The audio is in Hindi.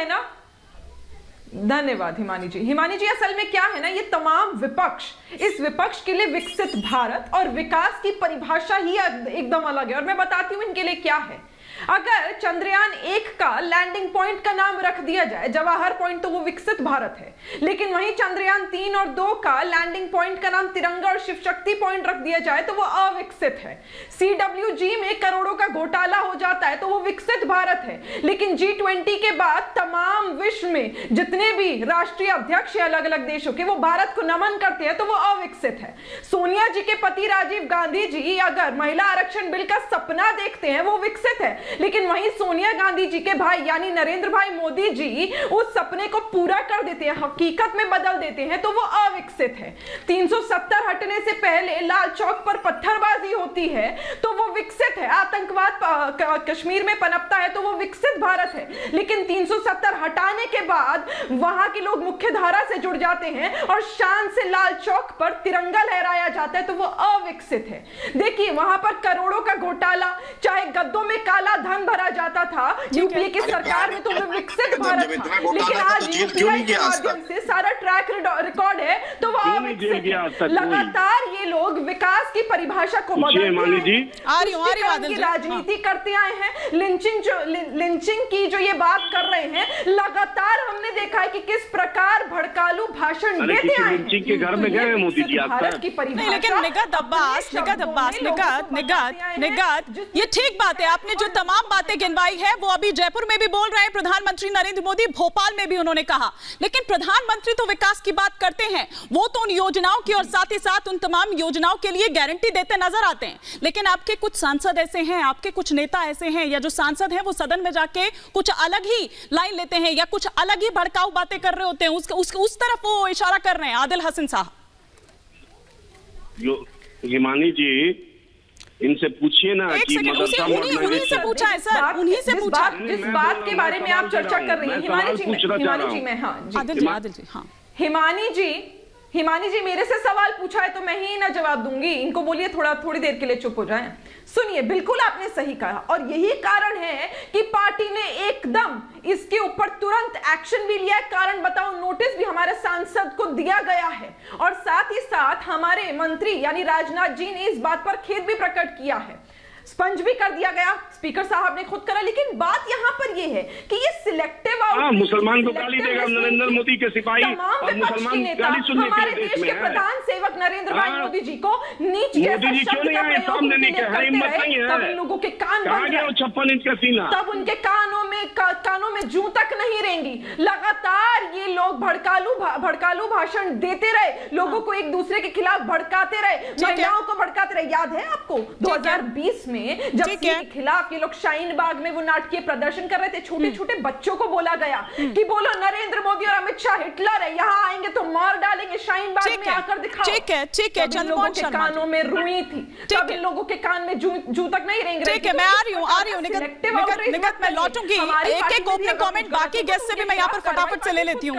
है ना, धन्यवाद हिमानी जी। हिमानी जी, असल में क्या है ना, ये तमाम विपक्ष, इस विपक्ष के लिए विकसित भारत और विकास की परिभाषा ही एकदम अलग है। और मैं बताती हूं इनके लिए क्या है। अगर चंद्रयान 1 का लैंडिंग पॉइंट का नाम रख दिया जाए जवाहर पॉइंट, तो वो विकसित भारत है। लेकिन वहीं चंद्रयान 3 और 2 का लैंडिंग पॉइंट का नाम तिरंगा और शिव शक्ति पॉइंट रख दिया जाए तो वो अविकसित है। CWG में करोड़ों का घोटाला हो जाता है तो वो विकसित भारत है। लेकिन G20 के बाद तमाम विश्व में जितने भी राष्ट्रीय अध्यक्ष है अलग अलग देशों के, वो भारत को नमन करते हैं तो वो अविकसित है। सोनिया जी के पति राजीव गांधी जी अगर महिला आरक्षण बिल का सपना देखते हैं वो विकसित है। लेकिन वहीं सोनिया गांधी जी के भाई यानी नरेंद्र भाई मोदी जी उस सपने को पूरा कर देते हैं, हकीकत में बदल देते हैं, तो वो अविकसित है। 370 हटने से पहले लाल चौक पर पत्थरबाजी होती है तो वो विकसित है। आतंकवाद कश्मीर में पनपता है तो वो विकसित भारत है। लेकिन 370 हटाने के बाद वहां के लोग मुख्य धारा से जुड़ जाते हैं और शान से लाल चौक पर तिरंगा लहराया जाता है तो वो अविकसित है। देखिए वहां पर करोड़ों का घोटाला, चाहे गद्दों में काला धन भरा जाता था यूपीए की सरकार में, तो वो विकसित भारत था। लेकिन आज यूपीआई के माध्यम से सारा ट्रैक रिकॉर्ड है तो वो अविकसित है। लगातार ये लोग विकास की परिभाषा को बदलते हैं, राजनीति करते आए हैं। लिंचिंग की जो ये बात कर रहे हैं, लगातार हमने देखा है कि किस प्रकार भड़कालू भाषण देते आए हैं। के घर में गए मोदी जी भारत की परिभाषा। लेकिन निगत अब्बास, ये ठीक बात है, आपने जो तमाम बातें गिनवाई है वो अभी जयपुर में भी बोल रहे हैं प्रधानमंत्री नरेंद्र मोदी, भोपाल में भी उन्होंने कहा। लेकिन प्रधानमंत्री तो विकास की बात करते हैं, वो तो उन योजनाओं की और साथ ही साथ उन तमाम योजनाओं के लिए गारंटी देते नजर आते हैं। लेकिन आपके कुछ सांसद ऐसे हैं, आपके कुछ नेता ऐसे हैं, या जो सांसद हैं वो सदन में जाके कुछ अलग ही लाइन लेते हैं या कुछ अलग ही भड़काऊ बातें कर रहे होते हैं, उस तरफ वो इशारा कर रहे हैं। आदिल हसन साहब, हिमानी जी इनसे पूछिए ना कि उन्हीं से पूछा है सर, उन्हीं से पूछा। जिस बात के बारे में आप चर्चा कर रही हैं हिमानी जी, हिमानी जी मेरे से सवाल पूछा है तो मैं ही ना जवाब दूंगी। इनको बोलिए थोड़ी देर के लिए चुप हो जाएं। सुनिए, बिल्कुल आपने सही कहा और यही कारण है कि पार्टी ने एकदम इसके ऊपर तुरंत एक्शन भी लिया है। कारण बताओ, नोटिस भी हमारे सांसद को दिया गया है और साथ ही साथ हमारे मंत्री यानी राजनाथ जी ने इस बात पर खेद भी प्रकट किया है। स्पंज भी कर दिया गया, स्पीकर साहब ने खुद करा। लेकिन बात यहाँ पर ये है कि ये सिलेक्टिव मुसलमान को गाली देगा नरेंद्र मोदी के सिपाही और मुसलमान गाली सुनने हमारे देश के प्रधान सेवक नरेंद्र भाई मोदी जी को नीच जैसा शब्द का प्रयोग तब इन लोगों के कान बंद रहे, 56 इंच का सीना, तब उनके कानों में जूं तक नहीं रहेंगी। लगातार ये लोग भड़कालू भाषण देते रहे, लोगों को एक दूसरे के खिलाफ भड़काते रहे, महिलाओं को भड़काते रहे। याद है आपको 2020 में जब के खिलाफ ये लोग शाहीन बाग में वो नाटकीय प्रदर्शन कर रहे थे, छोटे छोटे बच्चों को बोला गया कि बोलो नरेंद्र मोदी और अमित शाह हिटलर है, यहाँ आएंगे तो मार डालेंगे, शाहीन बाग में आकर दिखाओ। ठीक है चंद्रमोहन शर्मा कानों में रुई थी, तब इन लोगों के कान में जू तक नहीं रहेंगे। ठीक है, मैं आ रही हूँ निगत, मैं लौटूंगी। एक ओपनिंग कमेंट बाकी गेस्ट से भी मैं यहाँ पर फटाफट से ले लेती हूँ।